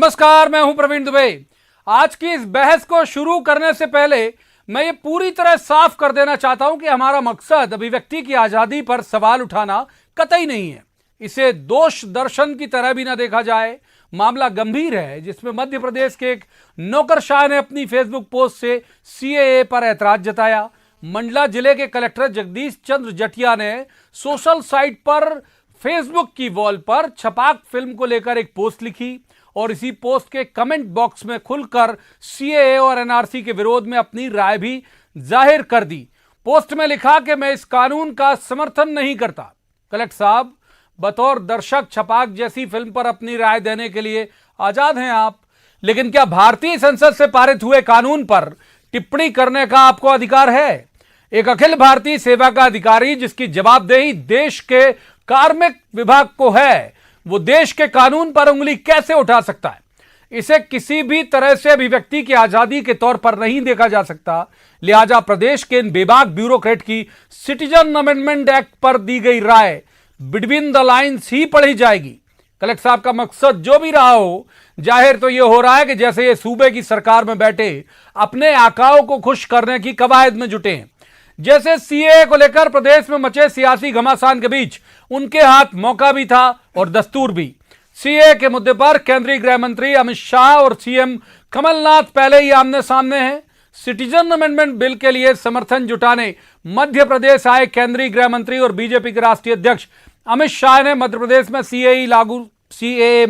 नमस्कार, मैं हूं प्रवीण दुबे। आज की इस बहस को शुरू करने से पहले मैं ये पूरी तरह साफ कर देना चाहता हूं कि हमारा मकसद अभिव्यक्ति की आजादी पर सवाल उठाना कतई नहीं है। इसे दोष दर्शन की तरह भी ना देखा जाए। मामला गंभीर है, जिसमें मध्य प्रदेश के एक नौकरशाह ने अपनी फेसबुक पोस्ट से सीएए पर ऐतराज जताया। मंडला जिले के कलेक्टर जगदीश चंद्र जटिया ने सोशल साइट पर फेसबुक की वॉल पर छपाक फिल्म को लेकर एक पोस्ट लिखी और इसी पोस्ट के कमेंट बॉक्स में खुलकर सीएए और एनआरसी के विरोध में अपनी राय भी जाहिर कर दी। पोस्ट में लिखा कि मैं इस कानून का समर्थन नहीं करता। कलेक्टर साहब, बतौर दर्शक छपाक जैसी फिल्म पर अपनी राय देने के लिए आजाद हैं आप, लेकिन क्या भारतीय संसद से पारित हुए कानून पर टिप्पणी करने का आपको अधिकार है? एक अखिल भारतीय सेवा का अधिकारी जिसकी जवाबदेही देश के कार्मिक विभाग को है, वो देश के कानून पर उंगली कैसे उठा सकता है? इसे किसी भी तरह से अभिव्यक्ति की आजादी के तौर पर नहीं देखा जा सकता। लिहाजा प्रदेश के इन बेबाक ब्यूरोक्रेट की सिटीजन अमेंडमेंट एक्ट पर दी गई राय बिटवीन द लाइन्स ही पढ़ी जाएगी। कलेक्टर साहब का मकसद जो भी रहा हो, जाहिर तो यह हो रहा है कि जैसे ये सूबे की सरकार में बैठे अपने आकाओं को खुश करने की कवायद में जुटे हैं। जैसे सीएए को लेकर प्रदेश में मचे सियासी घमासान के बीच उनके हाथ मौका भी था और दस्तूर भी। सीएए के मुद्दे पर केंद्रीय गृह मंत्री अमित शाह और सीएम कमलनाथ पहले ही आमने सामने हैं। सिटीजन अमेंडमेंट बिल के लिए समर्थन जुटाने मध्य प्रदेश आए केंद्रीय गृह मंत्री और बीजेपी के राष्ट्रीय अध्यक्ष अमित शाह ने मध्य प्रदेश में सीएए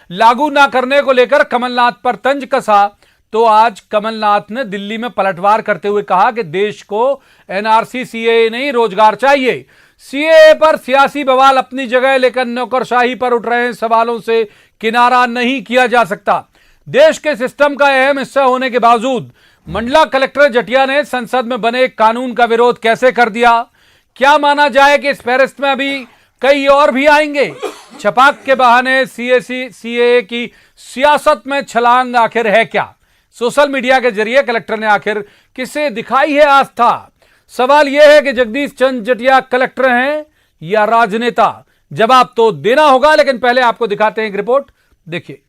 लागू ना करने को लेकर कमलनाथ पर तंज कसा, तो आज कमलनाथ ने दिल्ली में पलटवार करते हुए कहा कि देश को एनआरसी सीएए नहीं, रोजगार चाहिए। सीएए पर सियासी बवाल अपनी जगह, लेकिन नौकरशाही पर उठ रहे सवालों से किनारा नहीं किया जा सकता। देश के सिस्टम का अहम हिस्सा होने के बावजूद मंडला कलेक्टर जटिया ने संसद में बने एक कानून का विरोध कैसे कर दिया? क्या माना जाए कि इस फहरिस्त में अभी कई और भी आएंगे? छपाक के बहाने सीएए की सियासत में छलांग आखिर है क्या? सोशल मीडिया के जरिए कलेक्टर ने आखिर किसे दिखाई है आस्था? सवाल यह है कि जगदीश चंद्र जटिया कलेक्टर हैं या राजनेता? जवाब तो देना होगा, लेकिन पहले आपको दिखाते हैं एक रिपोर्ट, देखिए।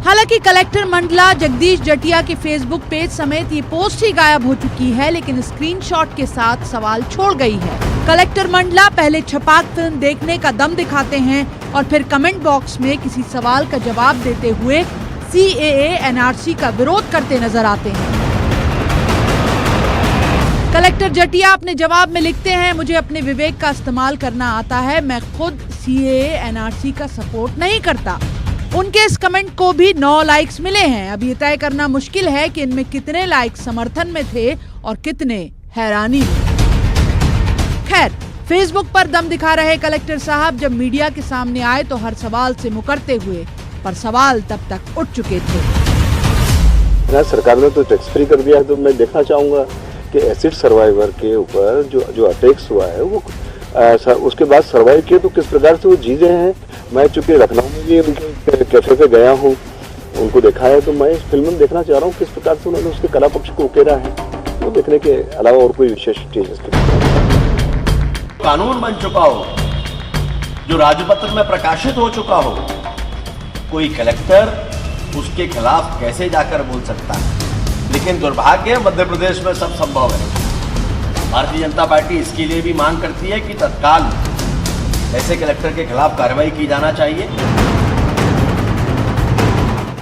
हालांकि कलेक्टर मंडला जगदीश जटिया के फेसबुक पेज समेत ये पोस्ट ही गायब हो चुकी है, लेकिन स्क्रीनशॉट के साथ सवाल छोड़ गई है। कलेक्टर मंडला पहले छपाक फिल्म देखने का दम दिखाते हैं और फिर कमेंट बॉक्स में किसी सवाल का जवाब देते हुए सीएए एनआरसी का विरोध करते नजर आते हैं। कलेक्टर जटिया अपने जवाब में लिखते हैं, मुझे अपने विवेक का इस्तेमाल करना आता है, मैं खुद सीएए एनआरसी का सपोर्ट नहीं करता। उनके इस कमेंट को भी 9 लाइक्स मिले हैं। अब ये तय करना मुश्किल है कि इनमें कितने लाइक्स समर्थन में थे और कितने हैरानी में। खैर, फेसबुक पर दम दिखा रहे कलेक्टर साहब जब मीडिया के सामने आए तो हर सवाल से मुकरते हुए, पर सवाल तब तक उठ चुके थे। सरकार ने तो टैक्स फ्री कर दिया है, तो मैं देखना चाहूंगा कि एसिड सर्वाइवर के ऊपर जो अटैक्स हुआ है वो उसके बाद सर्वाइव किए तो किस प्रकार से वो जी रहे हैं। मैं चूंकि लखनऊ में भी उनके कैफे पे गया हूँ, उनको देखा है, तो मैं इस फिल्म में देखना चाह रहा हूँ किस प्रकार से उन्होंने उसके कला पक्ष को उकेरा है। वो देखने के अलावा और कोई विशेष चीज इसके कानून बन चुका हो, जो राजपत्र में प्रकाशित हो चुका हो, कोई कलेक्टर उसके खिलाफ कैसे जाकर बोल सकता है? लेकिन दुर्भाग्य मध्य प्रदेश में सब संभव है। भारतीय जनता पार्टी इसके लिए भी मांग करती है कि तत्काल ऐसे कलेक्टर के खिलाफ कार्रवाई की जाना चाहिए।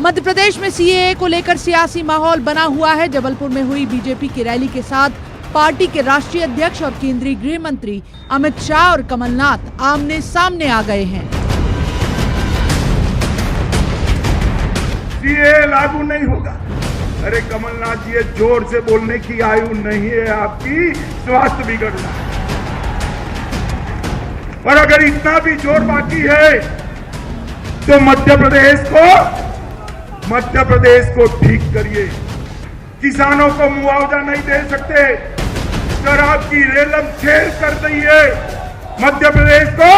मध्य प्रदेश में सीएए को लेकर सियासी माहौल बना हुआ है। जबलपुर में हुई बीजेपी की रैली के साथ पार्टी के राष्ट्रीय अध्यक्ष और केंद्रीय गृह मंत्री अमित शाह और कमलनाथ आमने सामने आ गए हैं। सीएए लागू नहीं होगा। अरे कमलनाथ जी, ये जोर से बोलने की आयु नहीं है आपकी, स्वास्थ्य बिगड़ना है। और अगर इतना भी जोर बाकी है तो मध्य प्रदेश को ठीक करिए। किसानों को मुआवजा नहीं दे सकते, शराब की रेलम छेल कर दी है। मध्य प्रदेश को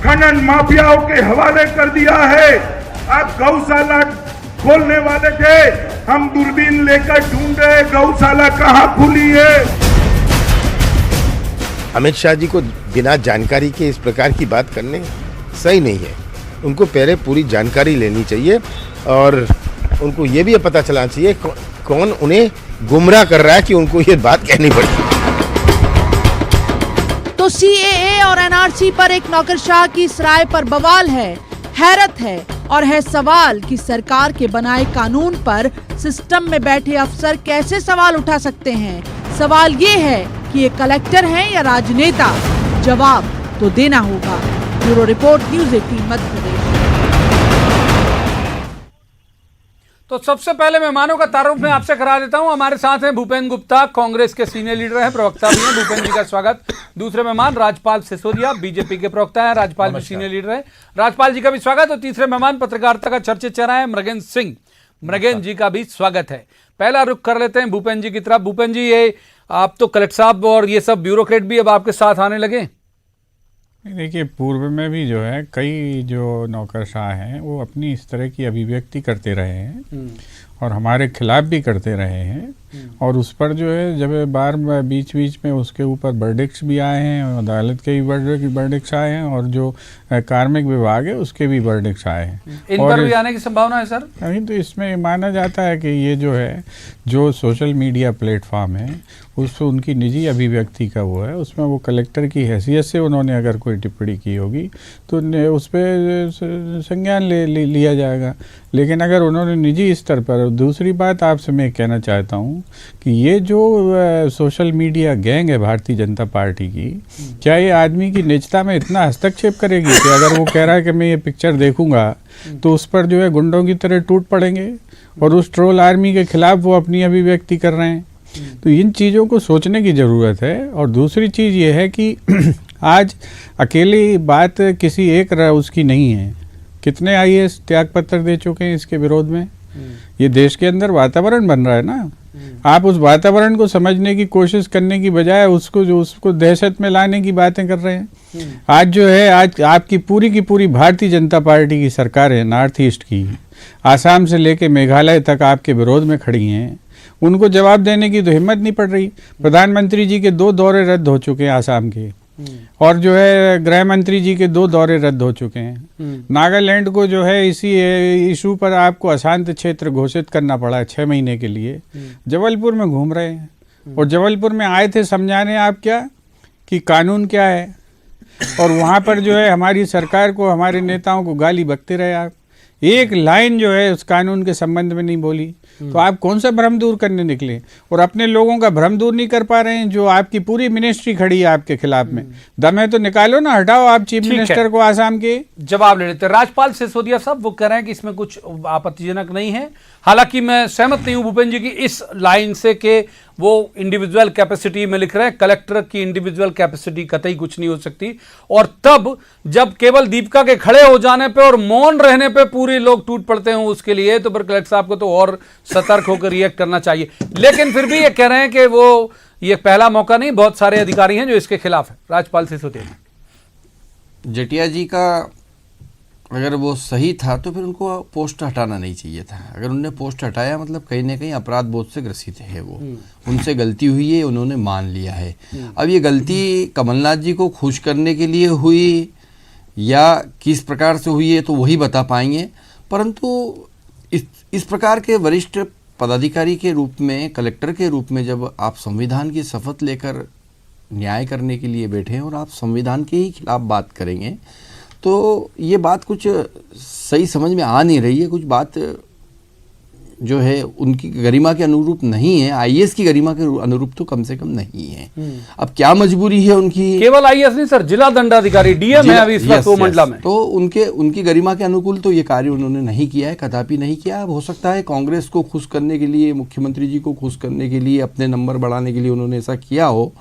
खनन माफियाओं के हवाले कर दिया है। आप गौशाला खोलने वाले थे, हम दूरबीन लेकर ढूंढ रहे गौशाला कहां खुली है। अमित शाह जी को बिना जानकारी के इस प्रकार की बात करने सही नहीं है। उनको पहले पूरी जानकारी लेनी चाहिए और उनको ये भी पता चलना चाहिए कौन उन्हें गुमराह कर रहा है कि उनको ये बात कहनी पड़ी। तो सीएए और एनआरसी पर एक नौकरशाह की इस राय पर बवाल है, हैरत है और है सवाल कि सरकार के बनाए कानून पर सिस्टम में बैठे अफसर कैसे सवाल उठा सकते हैं। सवाल ये है कि ये कलेक्टर हैं या राजनेता, जवाब तो देना होगा। Bureau report, news 18 Madhya Pradesh. तो सबसे पहले मेहमानों का तारुफ मैं आपसे करा देता हूं। हमारे साथ हैं भूपेंद्र गुप्ता, कांग्रेस के सीनियर लीडर हैं, प्रवक्ता भी हैं। भूपेंद्र जी का स्वागत। दूसरे मेहमान राजपाल सिसोदिया, बीजेपी के प्रवक्ता हैं, राजपाल भी सीनियर लीडर हैं, राजपाल जी का भी स्वागत। और तीसरे मेहमान पत्रकारिता का चर्चित चेहरा है मृगेंद्र सिंह, मृगेंद्र जी का भी स्वागत है। पहला रुख कर लेते हैं भूपेंद्र जी की तरफ। भूपेंद्र जी, ये आप तो कलेक्टर साहब और ये सब ब्यूरोक्रेट भी अब आपके साथ आने लगे। देखिए, पूर्व में भी जो है कई जो नौकरशाह हैं वो अपनी इस तरह की अभिव्यक्ति करते रहे हैं और हमारे खिलाफ भी करते रहे हैं और उस पर जो है जब बार बीच बीच में उसके ऊपर वर्डिक्ट्स भी आए हैं, अदालत के भी वर्डिक्ट्स आए हैं और जो कार्मिक विभाग है उसके भी वर्डिक्ट्स आए हैं। इन पर भी आने की संभावना है सर? नहीं, तो इसमें माना जाता है कि ये जो है जो सोशल मीडिया प्लेटफॉर्म है उस उनकी निजी अभिव्यक्ति का वो है, उसमें वो कलेक्टर की हैसियत से उन्होंने अगर कोई टिप्पणी की होगी तो उस पर संज्ञान लिया जाएगा। लेकिन अगर उन्होंने निजी स्तर पर, दूसरी बात आपसे मैं कहना चाहता हूँ कि ये जो सोशल मीडिया गैंग है भारतीय जनता पार्टी की, क्या ये आदमी की निजता में इतना हस्तक्षेप करेगी कि अगर वो कह रहा है कि मैं ये पिक्चर देखूंगा तो उस पर जो है गुंडों की तरह टूट पड़ेंगे और उस ट्रोल आर्मी के खिलाफ वो अपनी अभिव्यक्ति कर रहे हैं। तो इन चीज़ों को सोचने की ज़रूरत है। और दूसरी चीज़ ये है कि आज अकेली बात किसी एक उसकी नहीं है, कितने आईएएस त्यागपत्र दे चुके हैं इसके विरोध में। ये देश के अंदर वातावरण बन रहा है ना, आप उस वातावरण को समझने की कोशिश करने की बजाय उसको दहशत में लाने की बातें कर रहे हैं। आज जो है, आज आपकी पूरी की पूरी भारतीय जनता पार्टी की सरकार है, नॉर्थ ईस्ट की, आसाम से लेके मेघालय तक आपके विरोध में खड़ी हैं। उनको जवाब देने की तो हिम्मत नहीं पड़ रही। प्रधानमंत्री जी के 2 दौरे रद्द हो चुके हैं आसाम के, और जो है गृह मंत्री जी के 2 दौरे रद्द हो चुके हैं। नागालैंड को जो है इसी इशू पर आपको अशांत क्षेत्र घोषित करना पड़ा है 6 महीने के लिए। जबलपुर में घूम रहे हैं और जबलपुर में आए थे समझाने आप क्या कि कानून क्या है, और वहाँ पर जो है हमारी सरकार को, हमारे नेताओं को गाली बकते रहे आप। एक लाइन जो है उस कानून के संबंध में नहीं बोली। तो आप कौन सा भ्रम दूर करने निकले और अपने लोगों का भ्रम दूर नहीं कर पा रहे हैं। जो आपकी पूरी मिनिस्ट्री खड़ी है आपके खिलाफ में, दम है तो निकालो ना, हटाओ आप चीफ मिनिस्टर को आसाम के। जवाब ले लेते हैं राजपाल सिसोदिया साहब। वो कह रहे हैं कि इसमें कुछ आपत्तिजनक नहीं है। हालांकि मैं सहमत नहीं हूं भूपेंद्र जी की इस लाइन से कि वो इंडिविजुअल कैपेसिटी में लिख रहे हैं। कलेक्टर की इंडिविजुअल कैपेसिटी कतई कुछ नहीं हो सकती। और तब जब केवल दीपिका के खड़े हो जाने पे और मौन रहने पे पूरे लोग टूट पड़ते हैं उसके लिए, तो फिर कलेक्टर साहब को तो और सतर्क होकर रिएक्ट करना चाहिए। लेकिन फिर भी ये कह रहे हैं कि वो ये पहला मौका नहीं, बहुत सारे अधिकारी हैं जो इसके खिलाफ है। राजपाल सिसोदिया, जटिया जी का अगर वो सही था तो फिर उनको पोस्ट हटाना नहीं चाहिए था। अगर उन्होंने पोस्ट हटाया मतलब कहीं ना कहीं अपराध बोध से ग्रसित है वो, उनसे गलती हुई है, उन्होंने मान लिया है। अब ये गलती कमलनाथ जी को खुश करने के लिए हुई या किस प्रकार से हुई है तो वही बता पाएंगे। परंतु इस प्रकार के वरिष्ठ पदाधिकारी के रूप में, कलेक्टर के रूप में जब आप संविधान की शपथ लेकर न्याय करने के लिए बैठे हैं और आप संविधान के ही खिलाफ बात करेंगे तो ये बात कुछ सही समझ में आ नहीं रही है। कुछ बात जो है उनकी गरिमा के अनुरूप नहीं है, आईएएस की गरिमा के अनुरूप तो कम से कम नहीं है। अब क्या मजबूरी है उनकी? केवल आईएएस नहीं सर, जिला दंडाधिकारी डीएम है अभी इस वक्त वो मंडला में। तो उनकी गरिमा के अनुकूल तो ये कार्य उन्होंने नहीं किया है, कदापि नहीं किया। अब हो सकता है कांग्रेस को खुश करने के लिए, मुख्यमंत्री जी को खुश करने के लिए, अपने नंबर बढ़ाने के लिए उन्होंने ऐसा किया हो।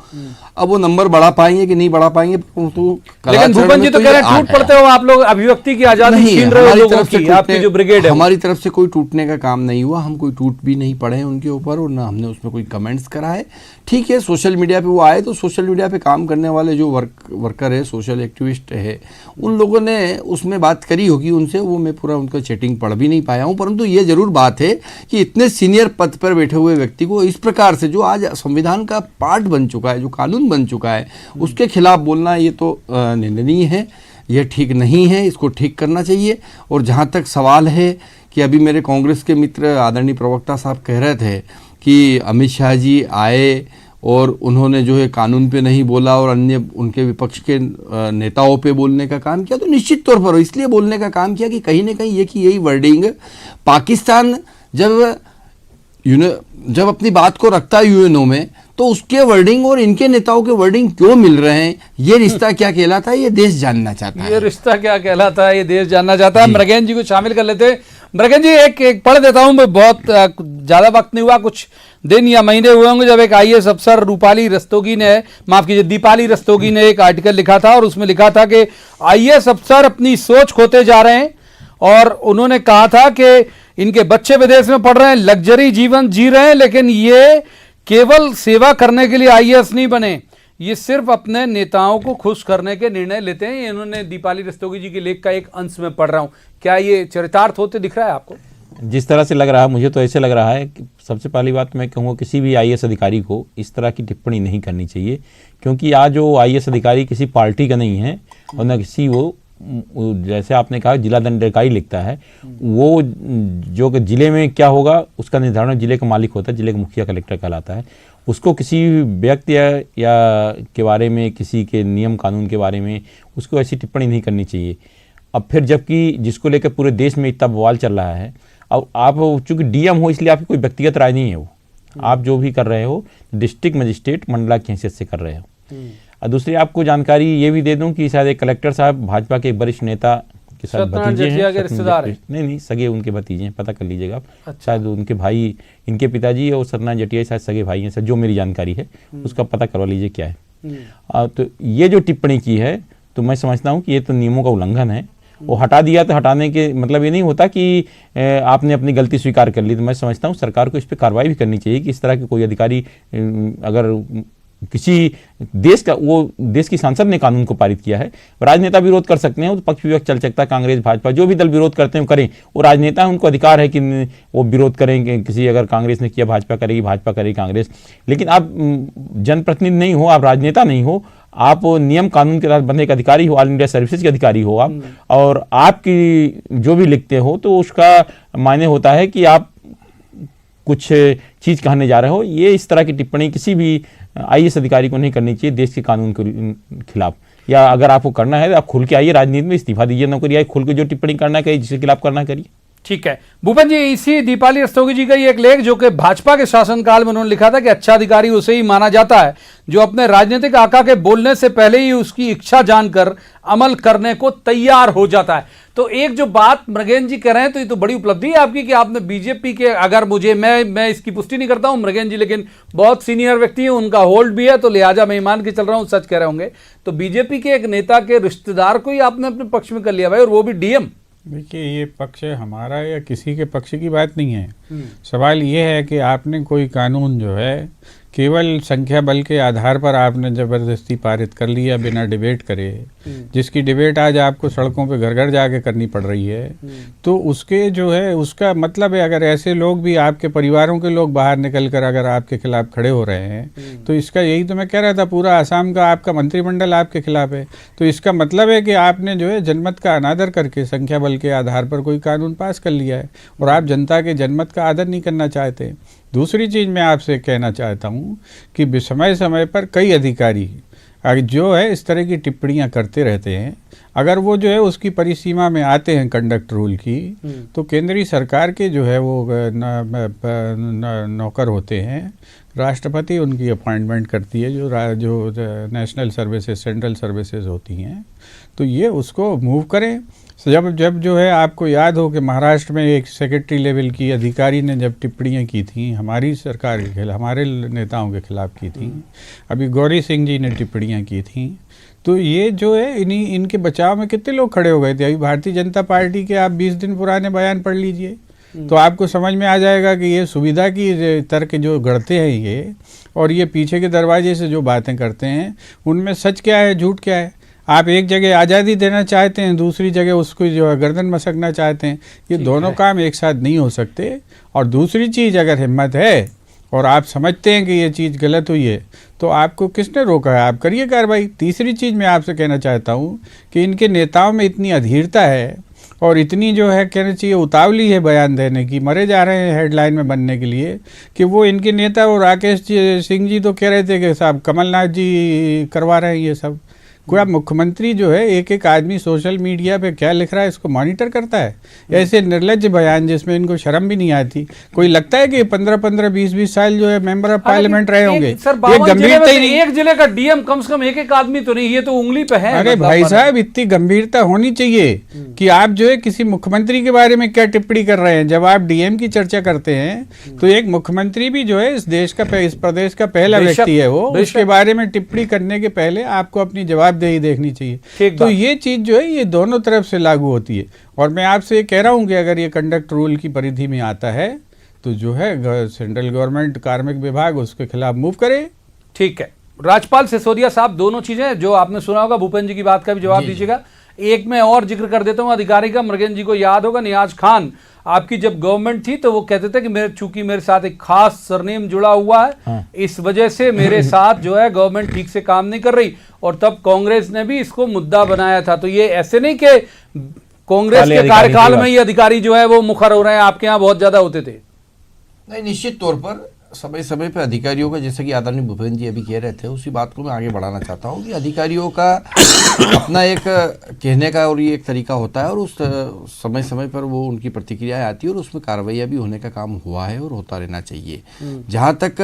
अब वो नंबर बढ़ा पाएंगे कि नहीं बढ़ा पाएंगे तो, लेकिन भूपेंद्र जी तो कह रहे हैं टूट पड़ते हो आप लोग, अभिव्यक्ति की आजादी छीन रहे हो लोगों की, आपकी जो ब्रिगेड है। हमारी तरफ से कोई टूटने का काम नहीं नहीं हुआ, हम कोई ट्वीट भी नहीं पढ़े हैं उनके ऊपर और ना हमने उसमें कोई कमेंट्स करा है। ठीक है, सोशल मीडिया पे वो आए तो सोशल मीडिया पे काम करने वाले जो वर्कर है, सोशल एक्टिविस्ट है, उन लोगों ने उसमें बात करी होगी उनसे, वो मैं पूरा उनका चैटिंग पढ़ भी नहीं पाया हूँ। परंतु ये जरूर बात है कि इतने सीनियर पद पर बैठे हुए व्यक्ति को इस प्रकार से, जो आज संविधान का पार्ट बन चुका है, जो कानून बन चुका है, उसके खिलाफ बोलना ये तो निंदनीय है, ये ठीक नहीं है, इसको ठीक करना चाहिए। और जहाँ तक सवाल है कि अभी मेरे कांग्रेस के मित्र आदरणीय प्रवक्ता साहब कह रहे थे कि अमित शाह जी आए और उन्होंने जो है कानून पे नहीं बोला और अन्य उनके विपक्ष के नेताओं पे बोलने का काम किया, तो निश्चित तौर पर इसलिए बोलने का काम किया कि कहीं ना कहीं ये कि यही वर्डिंग पाकिस्तान जब अपनी बात को रखता है यूएनओ में, तो उसके वर्डिंग और इनके नेताओं के वर्डिंग क्यों मिल रहे हैं, ये रिश्ता क्या कहलाता है, ये देश जानना चाहता है। ये रिश्ता क्या कहलाता है, ये देश जानना चाहता है। मृगेन जी को शामिल कर लेते हैं। मृगेन जी, एक पढ़ देता हूं मैं, बहुत ज्यादा वक्त नहीं हुआ, कुछ दिन या महीने हुए होंगे जब एक आईएएस अफसर दीपाली रस्तोगी ने एक आर्टिकल लिखा था और उसमें लिखा था कि आईएएस अफसर अपनी सोच खोते जा रहे हैं और उन्होंने कहा था कि इनके बच्चे विदेश में पढ़ रहे हैं, लग्जरी जीवन जी रहे हैं, लेकिन ये केवल सेवा करने के लिए आईएएस नहीं बने, ये सिर्फ अपने नेताओं को खुश करने के निर्णय लेते हैं। इन्होंने दीपाली रस्तोगी जी के लेख का एक अंश में पढ़ रहा हूं, क्या ये चरितार्थ होते दिख रहा है आपको? जिस तरह से लग रहा है, मुझे तो ऐसे लग रहा है कि सबसे पहली बात मैं कहूँगा किसी भी आईएएस अधिकारी को इस तरह की टिप्पणी नहीं करनी चाहिए, क्योंकि आज वो आईएएस अधिकारी किसी पार्टी का नहीं है और न किसी, वो जैसे आपने कहा जिला दंडाधिकारी लिखता है, वो जो कि जिले में क्या होगा उसका निर्धारण जिले का मालिक होता है, जिले का मुखिया कलेक्टर कहलाता है। उसको किसी व्यक्ति या के बारे में, किसी के नियम कानून के बारे में उसको ऐसी टिप्पणी नहीं करनी चाहिए। अब फिर जबकि जिसको लेकर पूरे देश में इतना बवाल चल रहा है, अब आप चूंकि डीएम हो इसलिए आपकी कोई व्यक्तिगत राय नहीं है, वो आप जो भी कर रहे हो डिस्ट्रिक्ट मजिस्ट्रेट मंडला की हैसियत से कर रहे हो। और दूसरी आपको जानकारी ये भी दे दूं कि शायद एक कलेक्टर साहब भाजपा के वरिष्ठ नेता के साथ भतीजे हैं, नहीं सगे उनके भतीजे हैं, पता कर लीजिएगा आप। अच्छा। शायद उनके भाई, इनके पिताजी और सत्यनारायण जटिया शायद सगे भाई हैं, सर जो मेरी जानकारी है उसका पता करवा लीजिए क्या है। तो ये जो टिप्पणी की है तो मैं समझता हूँ कि ये तो नियमों का उल्लंघन है। वो हटा दिया तो हटाने के मतलब ये नहीं होता कि आपने अपनी गलती स्वीकार कर ली। तो मैं समझता हूँ सरकार को इस पर कार्रवाई भी करनी चाहिए कि इस तरह के कोई अधिकारी अगर किसी देश का, वो देश की सांसद ने कानून को पारित किया है, राजनेता विरोध कर सकते हैं, तो पक्ष विपक्ष चल सकता है, कांग्रेस भाजपा जो भी दल विरोध करते हैं करें, वो राजनेता उनको अधिकार है कि वो विरोध करेंगे। किसी अगर कांग्रेस ने किया भाजपा करेगी कांग्रेस, लेकिन आप जनप्रतिनिधि नहीं हो, आप राजनेता नहीं हो, आप नियम कानून के तहत बंधे एक अधिकारी हो, ऑल इंडिया सर्विसेज के अधिकारी हो आप, और आपकी जो भी लिखते हो तो उसका मायने होता है कि आप कुछ चीज कहने जा रहे हो। ये इस तरह की टिप्पणी किसी भी आईएएस अधिकारी को नहीं करनी चाहिए देश के कानून के खिलाफ। या अगर आपको करना है तो आप खुल के आइए, राजनीति में इस्तीफा दीजिए, नौकरी आइए, खुल के जो टिप्पणी करना है जिसके खिलाफ करना करिए। ठीक है भूपेन जी, इसी दीपाली रस्तोगी जी का ये एक लेख जो कि भाजपा के शासनकाल में उन्होंने लिखा था कि अच्छा अधिकारी उसे ही माना जाता है जो अपने राजनीतिक आका के बोलने से पहले ही उसकी इच्छा जानकर अमल करने को तैयार हो जाता है। तो एक जो बात मृगेन जी कह रहे हैं, तो ये तो बड़ी उपलब्धि है आपकी कि आपने बीजेपी के, अगर मुझे मैं इसकी पुष्टि नहीं करता हूं मृगेन जी, लेकिन बहुत सीनियर व्यक्ति हैं, उनका होल्ड भी है, तो लिहाजा मैं मान के चल रहा हूं सच कह रहे होंगे, तो बीजेपी के एक नेता के रिश्तेदार को ही आपने अपने पक्ष में कर लिया भाई, और वो भी डीएम। देखिए, ये पक्ष हमारा या किसी के पक्ष की बात नहीं है। सवाल ये है कि आपने कोई कानून जो है केवल संख्या बल के आधार पर आपने जबरदस्ती पारित कर लिया बिना डिबेट करे, जिसकी डिबेट आज आपको सड़कों पे घर घर जाके करनी पड़ रही है, तो उसके जो है उसका मतलब है अगर ऐसे लोग भी आपके परिवारों के लोग बाहर निकल कर अगर आपके खिलाफ खड़े हो रहे हैं, तो इसका यही तो मैं कह रहा था, पूरा आसाम का आपका मंत्रिमंडल आपके खिलाफ है, तो इसका मतलब है कि आपने जो है जनमत का अनादर करके संख्या बल के आधार पर कोई कानून पास कर लिया है और आप जनता के जनमत का आदर नहीं करना चाहते। दूसरी चीज़ मैं आपसे कहना चाहता हूँ कि समय समय पर कई अधिकारी जो है इस तरह की टिप्पणियाँ करते रहते हैं, अगर वो जो है उसकी परिसीमा में आते हैं कंडक्ट रूल की, तो केंद्रीय सरकार के जो है वो नौकर होते हैं, राष्ट्रपति उनकी अपॉइंटमेंट करती है, जो नेशनल सर्विसेज सेंट्रल सर्विसेज होती हैं, तो ये उसको मूव करें। जब जो है आपको याद हो कि महाराष्ट्र में एक सेक्रेटरी लेवल की अधिकारी ने जब टिप्पणियाँ की थी हमारी सरकार के खिलाफ, हमारे नेताओं के खिलाफ की थी, अभी गौरी सिंह जी ने टिप्पणियाँ की थी, तो ये जो है इनके बचाव में कितने लोग खड़े हो गए थे। अभी भारतीय जनता पार्टी के आप 20 दिन पुराने बयान पढ़ लीजिए, तो आपको समझ में आ जाएगा कि ये सुविधा की तर्क जो गढ़ते हैं ये, और ये पीछे के दरवाजे से जो बातें करते हैं उनमें सच क्या है झूठ क्या है। आप एक जगह आज़ादी देना चाहते हैं, दूसरी जगह उसको जो है गर्दन मसकना चाहते हैं। ये दोनों काम एक साथ नहीं हो सकते। और दूसरी चीज़, अगर हिम्मत है और आप समझते हैं कि ये चीज़ गलत हुई है तो आपको किसने रोका है, आप करिए कार्रवाई। तीसरी चीज़ मैं आपसे कहना चाहता हूँ कि इनके नेताओं में इतनी अधीरता है और इतनी जो है कहना चाहिए उतावली है बयान देने की, मरे जा रहे हैं हेडलाइन में बनने के लिए, कि वो इनके नेता वो राकेश सिंह जी तो कह रहे थे कि साहब कमलनाथ जी करवा रहे हैं ये सब। कोई आप मुख्यमंत्री जो है एक एक आदमी सोशल मीडिया पे क्या लिख रहा है इसको मॉनिटर करता है? ऐसे निर्लज्ज बयान जिसमें इनको शर्म भी नहीं आती। कोई लगता है कि 15-15 20-20 साल जो है मेंबर ऑफ पार्लियामेंट रहे होंगे? ये गंभीरता ही नहीं। एक जिले का डीएम कम से कम एक आदमी तो नहीं, ये तो उंगली पे है। अरे भाई साहब, इतनी गंभीरता होनी चाहिए कि आप जो है किसी मुख्यमंत्री के बारे में क्या टिप्पणी कर रहे हैं। जब आप डीएम की चर्चा करते हैं तो एक मुख्यमंत्री भी जो है इस देश का, इस प्रदेश का पहला व्यक्ति है, वो उसके बारे में टिप्पणी करने के पहले आपको अपनी जवाबदेही देखनी चाहिए। तो ये चीज जो है ये दोनों तरफ से लागू होती है। और मैं आपसे कह रहा हूं कि अगर ये कंडक्ट रूल की परिधि में आता है तो जो है सेंट्रल गवर्नमेंट कार्मिक विभाग उसके खिलाफ मूव करे। ठीक है, राजपाल सिसोदिया साहब, दोनों चीजें जो आपने सुना होगा, भूपेंद्र जी की बात का भी जवाब दीजिएगा। एक मैं और जिक्र कर देता हूं अधिकारी का, मृगेंद्र जी को याद होगा नियाज खान आपकी जब गवर्नमेंट थी तो वो कहते थे कि चूंकि मेरे साथ एक खास सरनेम जुड़ा हुआ है, इस वजह से मेरे साथ जो है गवर्नमेंट ठीक से काम नहीं कर रही, और तब कांग्रेस ने भी इसको मुद्दा बनाया था। तो ये ऐसे नहीं कि कांग्रेस के कार्यकाल में ये अधिकारी जो है वो मुखर हो रहे हैं, आपके यहाँ बहुत ज्यादा होते थे। नहीं, निश्चित तौर पर समय समय पर अधिकारियों का, जैसे कि आदरणीय भूपेंद्र जी अभी कह रहे थे, उसी बात को मैं आगे बढ़ाना चाहता हूँ कि अधिकारियों का अपना एक कहने का और ये एक तरीका होता है, और उस समय समय पर वो उनकी प्रतिक्रियाएं आती है और उसमें कार्रवाई भी होने का काम हुआ है और होता रहना चाहिए। जहाँ तक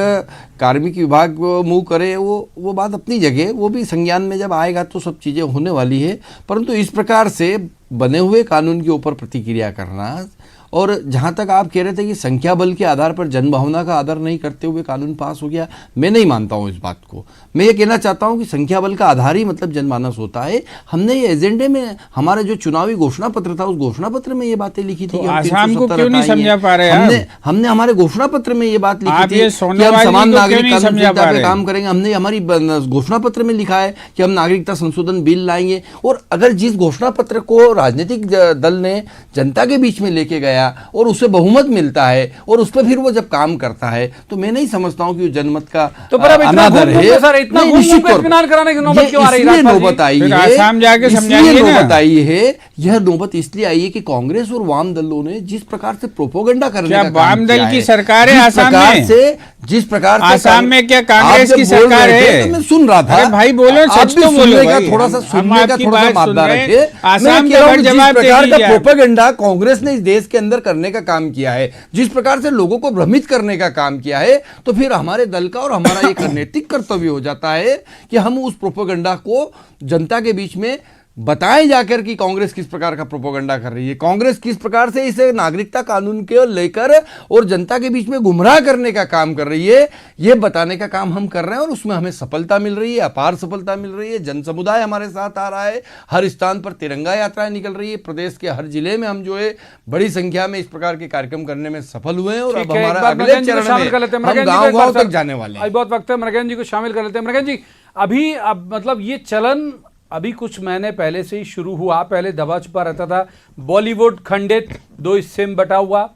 कार्मिक विभाग मूव करे वो बात अपनी जगह, वो भी संज्ञान में जब आएगा तो सब चीज़ें होने वाली है। परंतु इस प्रकार से बने हुए कानून के ऊपर प्रतिक्रिया करना, और जहाँ तक आप कह रहे थे कि संख्या बल के आधार पर जनभावना का आदर नहीं करते हुए कानून पास हो गया, मैं नहीं मानता हूँ इस बात को। मैं ये कहना चाहता हूँ कि संख्या बल का आधार ही मतलब जनमानस होता है। हमने ये एजेंडे में, हमारे जो चुनावी घोषणा पत्र था उस घोषणा पत्र में ये बातें लिखी थी कि आसाम को क्यों नहीं समझा पा रहे? हमने हमारे घोषणा पत्र में ये बात लिखी थी कि हम समान नागरिक कानून पे काम करेंगे। हमने हमारी घोषणा पत्र में लिखा है कि हम नागरिकता संशोधन बिल लाएंगे। और अगर जिस घोषणा पत्र को राजनीतिक दल ने जनता के बीच में लेके गया और उसे बहुमत मिलता है और उस पर फिर वो जब काम करता है, तो मैं नहीं समझता हूँ कि वो जनमत का तो अनादर है। इतना इत्मीनान कराने की नौबत क्यों आ रही है? नौबत आई है, आसाम जाके समझाइए। नौबत आई है, यह नौबत इसलिए आई है कि कांग्रेस और वाम दलों ने जिस प्रकार से प्रोपोगंडा करने का वाम दल की सरकार है आसाम में, से जिस प्रकार आसाम में क्या कांग्रेस की सरकार है? मैं सुन रहा था भाई, बोलो सच तो बोलो, थोड़ा सा सुनने का थोड़ा सा मादा रखे। आसाम जिस प्रकार का प्रोपेगेंडा कांग्रेस ने इस देश के अंदर करने का काम किया है, जिस प्रकार से लोगों को भ्रमित करने का काम किया है, तो फिर हमारे दल का और हमारा एक नैतिक कर्तव्य हो जाता है कि हम उस प्रोपेगेंडा को जनता के बीच में बताएं जाकर कि कांग्रेस किस प्रकार का प्रोपेगेंडा कर रही है, कांग्रेस किस प्रकार से इसे नागरिकता कानून के लेकर और जनता के बीच में गुमराह करने का काम कर रही है, ये बताने का काम हम कर रहे हैं। और उसमें हमें सफलता मिल रही है, अपार सफलता मिल रही है। जन समुदाय हमारे साथ आ रहा है, हर स्थान पर तिरंगा यात्राएं निकल रही है, प्रदेश के हर जिले में हम जो है बड़ी संख्या में इस प्रकार के कार्यक्रम करने में सफल हुए हैं। और अब हमारा अगले चरण में गाँव-गाँव तक जाने वाले हैं। बहुत वक्त है, मृगेंद्र जी को शामिल कर लेते हैं। मृगेंद्र जी, अभी अब मतलब ये चलन अभी कुछ महीने पहले से ही शुरू हुआ, पहले दबा छुपा रहता था। बॉलीवुड खंडित, 2 हिस्से में बटा हुआ,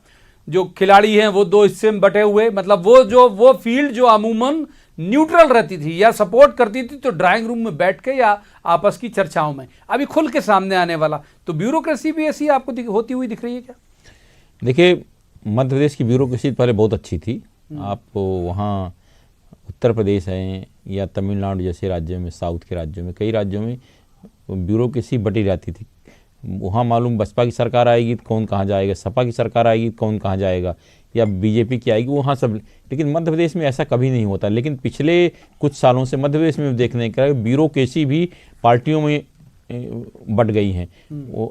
जो खिलाड़ी हैं वो 2 हिस्से में बटे हुए, मतलब वो फील्ड जो अमूमन न्यूट्रल रहती थी या सपोर्ट करती थी तो ड्राइंग रूम में बैठ के या आपस की चर्चाओं में, अभी खुल के सामने आने वाला। तो ब्यूरोक्रेसी भी ऐसी आपको होती हुई दिख रही है क्या? देखिए, मध्य प्रदेश की ब्यूरोक्रेसी पहले बहुत अच्छी थी। आप वहाँ उत्तर प्रदेश है या तमिलनाडु जैसे राज्यों में, साउथ के राज्यों में, कई राज्यों में ब्यूरोक्रेसी बटी रहती थी। वहाँ मालूम बसपा की सरकार आएगी तो कौन कहाँ जाएगा, सपा की सरकार आएगी तो कौन कहाँ जाएगा, या बीजेपी की आएगी, वहाँ सब। लेकिन मध्य प्रदेश में ऐसा कभी नहीं होता। लेकिन पिछले कुछ सालों से मध्य प्रदेश में देखने का ब्यूरोक्रेसी भी पार्टियों में बट गई हैं,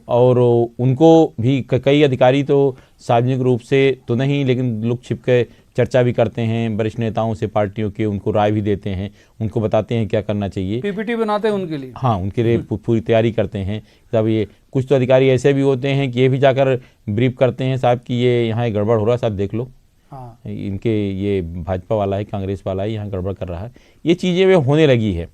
और उनको भी कई अधिकारी तो सार्वजनिक रूप से तो नहीं, लेकिन लुक छिप के चर्चा भी करते हैं वरिष्ठ नेताओं से, पार्टियों के, उनको राय भी देते हैं, उनको बताते हैं क्या करना चाहिए, पीपीटी बनाते हैं उनके लिए। हाँ, उनके लिए पूरी तैयारी करते हैं। तब ये कुछ तो अधिकारी ऐसे भी होते हैं कि ये भी जाकर ब्रीफ करते हैं, साहब कि ये यहाँ गड़बड़ हो रहा है, साहब देख लो, हाँ, इनके ये भाजपा वाला है, कांग्रेस वाला है, यहाँ गड़बड़ कर रहा है। ये चीज़ें वे होने लगी है,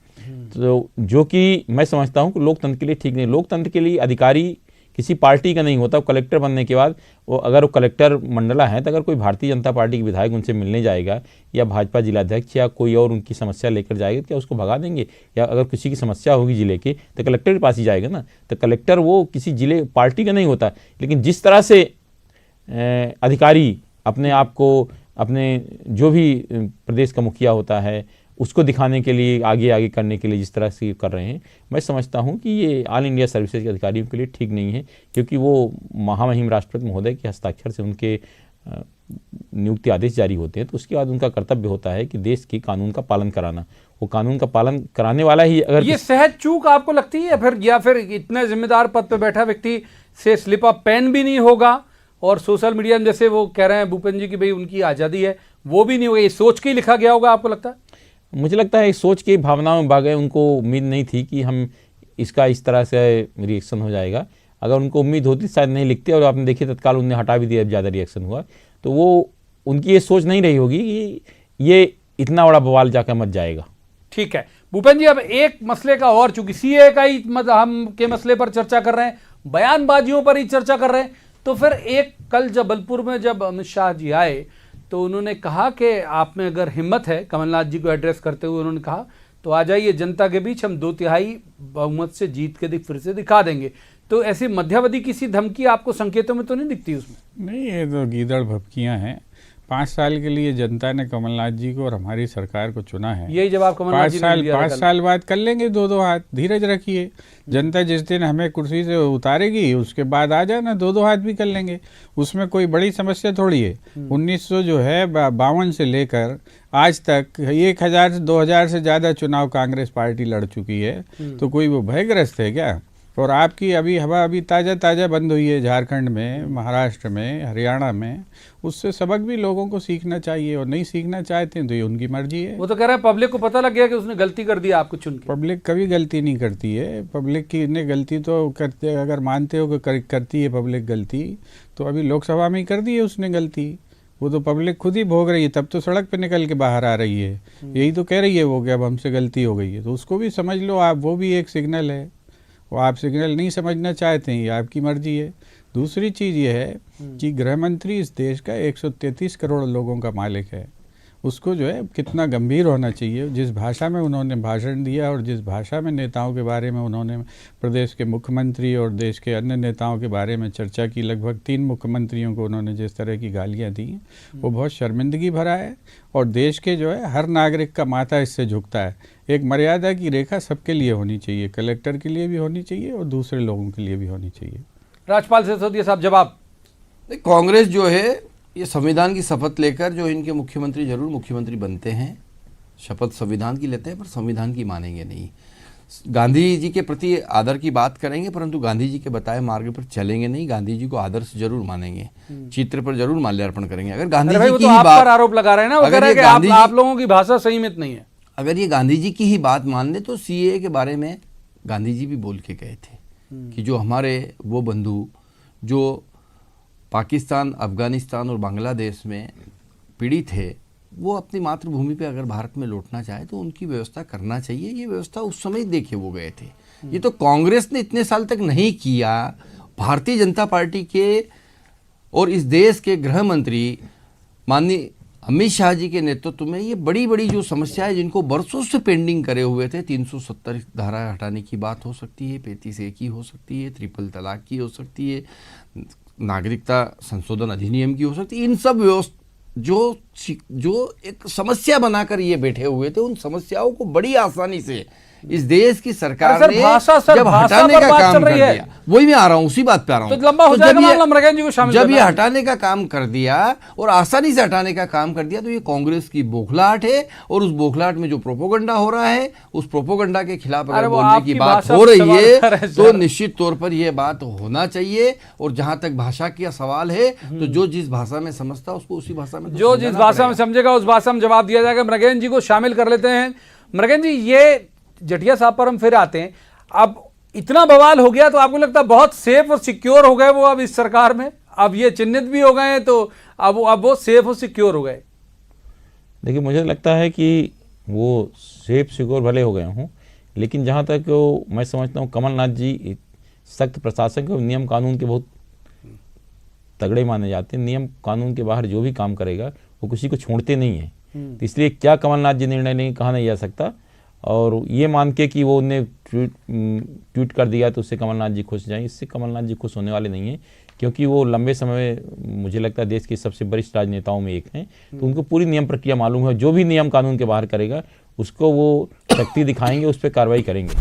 तो जो कि मैं समझता हूँ कि लोकतंत्र के लिए ठीक नहीं। लोकतंत्र के लिए अधिकारी किसी पार्टी का नहीं होता। कलेक्टर बनने के बाद वो, अगर वो कलेक्टर मंडला है, तो अगर कोई भारतीय जनता पार्टी के विधायक उनसे मिलने जाएगा या भाजपा जिलाध्यक्ष या कोई और उनकी समस्या लेकर जाएगा, तो क्या उसको भगा देंगे? या अगर किसी की समस्या होगी जिले की, तो कलेक्टर के पास ही जाएगा ना। तो कलेक्टर वो किसी जिले पार्टी का नहीं होता। लेकिन जिस तरह से अधिकारी अपने आप को, अपने जो भी प्रदेश का मुखिया होता है, उसको दिखाने के लिए, आगे आगे करने के लिए जिस तरह से कर रहे हैं, मैं समझता हूं कि ये ऑल इंडिया सर्विसेज के अधिकारियों के लिए ठीक नहीं है, क्योंकि वो महामहिम राष्ट्रपति महोदय के हस्ताक्षर से उनके नियुक्ति आदेश जारी होते हैं, तो उसके बाद उनका कर्तव्य होता है कि देश के कानून का पालन कराना। वो कानून का पालन कराने वाला ही अगर ये सहज चूक आपको लगती है फिर, या फिर इतने जिम्मेदार पद पे बैठा व्यक्ति से स्लिप ऑफ पेन भी नहीं होगा, और सोशल मीडिया में जैसे वो कह रहे हैं भूपेंद्र जी की भाई उनकी आज़ादी है, वो भी नहीं होगा, ये सोच के ही लिखा गया होगा, आपको लगता है? मुझे लगता है सोच के भावनाओं में भाग गए। उनको उम्मीद नहीं थी कि हम इसका इस तरह से रिएक्शन हो जाएगा। अगर उनको उम्मीद होती शायद नहीं लिखते, और आपने देखिए तत्काल उन्हें हटा भी दिया, ज़्यादा रिएक्शन हुआ। तो वो उनकी ये सोच नहीं रही होगी कि ये इतना बड़ा बवाल जाकर मच जाएगा। ठीक है भूपेंद्र जी, अब एक मसले का और, चूंकि सीए का ही हम के मसले पर चर्चा कर रहे हैं, बयानबाजियों पर ही चर्चा कर रहे हैं, तो फिर एक कल जबलपुर में जब अमित शाह जी आए तो उन्होंने कहा कि आप में अगर हिम्मत है, कमलनाथ जी को एड्रेस करते हुए उन्होंने कहा, तो आ जाइए जनता के बीच, हम 2/3 बहुमत से जीत के फिर से दिखा देंगे। तो ऐसी मध्यावधि किसी धमकी आपको संकेतों में तो नहीं दिखती उसमें? नहीं, ये तो गीदड़ भभकियाँ हैं। 5 साल के लिए जनता ने कमलनाथ जी को और हमारी सरकार को चुना है। यही जवाब कमलनाथ जी ने दिया था। 5 साल बाद कर लेंगे 2-2 हाथ, धीरज रखिए। जनता जिस दिन हमें कुर्सी से उतारेगी उसके बाद आ जाना, 2-2 हाथ भी कर लेंगे, उसमें कोई बड़ी समस्या थोड़ी है। 1952 से लेकर आज तक 1000 से 2000 से ज़्यादा चुनाव कांग्रेस पार्टी लड़ चुकी है, तो कोई वो भयग्रस्त है क्या? और आपकी अभी ताज़ा बंद हुई है झारखंड में, महाराष्ट्र में, हरियाणा में, उससे सबक भी लोगों को सीखना चाहिए। और नहीं सीखना चाहते हैं तो ये उनकी मर्जी है। वो तो कह रहा है पब्लिक को पता लग गया कि उसने गलती कर दी आपको चुन के। पब्लिक कभी गलती नहीं करती है। पब्लिक की ने गलती तो करते, अगर मानते हो कि करती है पब्लिक गलती, तो अभी लोकसभा में ही कर दी है उसने गलती। वो तो पब्लिक खुद ही भोग रही है, तब तो सड़क पे निकल के बाहर आ रही है, यही तो कह रही है वो कि अब हमसे गलती हो गई है। तो उसको भी समझ लो आप, वो भी एक सिग्नल है। वो आप सिग्नल नहीं समझना चाहते हैं, ये आपकी मर्जी है। दूसरी चीज़ ये है कि गृह मंत्री इस देश का 133 करोड़ लोगों का मालिक है। उसको जो है कितना गंभीर होना चाहिए। जिस भाषा में उन्होंने भाषण दिया और जिस भाषा में नेताओं के बारे में उन्होंने, प्रदेश के मुख्यमंत्री और देश के अन्य नेताओं के बारे में चर्चा की, लगभग 3 मुख्यमंत्रियों को उन्होंने जिस तरह की गालियां दी, वो बहुत शर्मिंदगी भरा है। और देश के जो है हर नागरिक का माथा इससे झुकता है। एक मर्यादा की रेखा सबके लिए होनी चाहिए, कलेक्टर के लिए भी होनी चाहिए और दूसरे लोगों के लिए भी होनी चाहिए। राजपाल सिसोदिया साहब जवाब। कांग्रेस जो है ये संविधान की शपथ लेकर, जो इनके मुख्यमंत्री जरूर मुख्यमंत्री बनते हैं, शपथ संविधान की लेते हैं, पर संविधान की मानेंगे नहीं। गांधी जी के प्रति आदर की बात करेंगे, परंतु गांधी जी के बताए मार्ग पर चलेंगे नहीं। गांधी जी को आदर्श जरूर मानेंगे, चित्र पर जरूर माल्यार्पण करेंगे। अगर गांधी जी की ही बात, आरोप लगा रहे हैं ना, वो कह रहे हैं कि आप लोगों की भाषा संयमित नहीं है। अगर ये गांधी जी की ही बात मान ले, तो सीए के बारे में गांधी जी भी बोल के गए थे कि जो हमारे वो बंधु जो पाकिस्तान, अफगानिस्तान और बांग्लादेश में पीड़ित है, वो अपनी मातृभूमि पे अगर भारत में लौटना चाहे तो उनकी व्यवस्था करना चाहिए। ये व्यवस्था उस समय देखे वो गए थे। ये तो कांग्रेस ने इतने साल तक नहीं किया। भारतीय जनता पार्टी के और इस देश के गृह मंत्री माननीय अमित शाह जी के नेतृत्व में ये बड़ी बड़ी जो समस्याएं जिनको बरसों से पेंडिंग करे हुए थे, 370 धारा हटाने की बात हो सकती है, 35A की हो सकती है, ट्रिपल तलाक की हो सकती है, नागरिकता संशोधन अधिनियम की हो सकती है, इन सब जो एक समस्या बनाकर ये बैठे हुए थे, उन समस्याओं को बड़ी आसानी से इस देश की सरकार अरे सर, ने भाषा सर, जब भाषा हटाने पर का बात काम चल कर रही है। दिया, वही मैं आ रहा हूँ, उसी बात पे आ रहा हूँ। तो लंबा हो तो जाएगा जब ये- मामला, मृगेन जी को शामिल जब करना ये है। हटाने का काम कर दिया और आसानी से हटाने का काम कर दिया, तो ये कांग्रेस की बौखलाहट है। और उस बौखलाहट में जो प्रोपोगंडा हो रहा है, उस प्रोपोगंडा के खिलाफ अरे अगर वो बोलने आपकी की बात भाषा हो पे रही सवाल है कर रहे हैं तो सर। निश्चित तौर पर यह बात होना चाहिए। और जहां तक भाषा का सवाल है, तो जो जिस भाषा में समझता है उसको उसी भाषा में तो जो जिस समझाना भाषा में पड़ेगा। समझेगा उस भाषा में जवाब दिया जाएगा। मृगेन जी को शामिल कर लेते हैं। मृगेन जी, ये जटिया साहब पर हम फिर आते हैं। अब इतना बवाल हो गया तो आपको लगता है बहुत सेफ और सिक्योर हो गए वो अब इस सरकार में? अब ये चिन्हित भी हो गए हैं तो अब वो सेफ और सिक्योर हो गए? देखिए, मुझे लगता है कि वो सेफ सिक्योर भले हो गए हों, लेकिन जहाँ तक वो मैं समझता हूँ कमलनाथ जी सख्त प्रशासन और नियम कानून के बहुत तगड़े माने जाते हैं। नियम कानून के बाहर जो भी काम करेगा वो किसी को छोड़ते नहीं है। तो इसलिए क्या कमलनाथ जी निर्णय नहीं कहा नहीं जा सकता। और ये मान के कि वो उन्हें ट्वीट कर दिया तो उससे कमलनाथ जी खुश जाएं, इससे कमलनाथ जी खुश होने वाले नहीं हैं, क्योंकि वो लंबे समय मुझे लगता है देश के सबसे वरिष्ठ राजनेताओं में एक हैं। तो उनको पूरी नियम प्रक्रिया मालूम है। जो भी नियम कानून के बाहर करेगा उसको वो शक्ति दिखाएंगे, उस पर कार्रवाई करेंगे।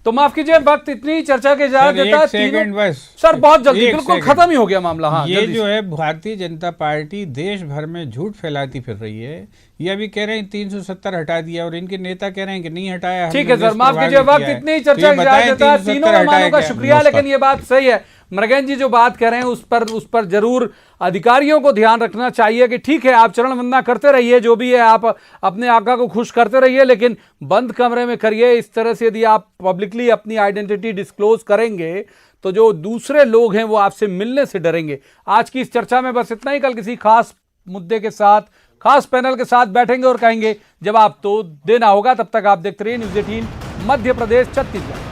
तो माफ कीजिए, वक्त इतनी चर्चा के इजाजत सर, देता है। एक सेकंड बस। सर बहुत जल्दी, एक बिल्कुल सेकंड। खत्म ही हो गया मामला। हाँ, ये जल्दी जो से। है भारतीय जनता पार्टी देश भर में झूठ फैलाती फिर रही है। ये अभी कह रहे हैं 370 हटा दिया और इनके नेता कह रहे हैं कि नहीं हटाया। ठीक हमने है सर, देश माफ प्रभावित कीजिए, वक्त किया है। इतनी तो चर्चा ये की बताएं इजाजत देता है। 370 तीनों मेहमानों का हटाया शुक्रिया, क्या? लेकिन ये बात सही है। मृगेन जी जो बात कह रहे हैं उस पर जरूर अधिकारियों को ध्यान रखना चाहिए कि ठीक है, आप चरण वंदना करते रहिए, जो भी है आप अपने आका को खुश करते रहिए, लेकिन बंद कमरे में करिए। इस तरह से यदि आप पब्लिकली अपनी आइडेंटिटी डिस्क्लोज करेंगे तो जो दूसरे लोग हैं वो आपसे मिलने से डरेंगे। आज की इस चर्चा में बस इतना ही। कल किसी खास मुद्दे के साथ, खास पैनल के साथ बैठेंगे और कहेंगे जवाब तो देना होगा। तब तक आप देखते रहिए न्यूज़ 18 मध्य प्रदेश छत्तीसगढ़।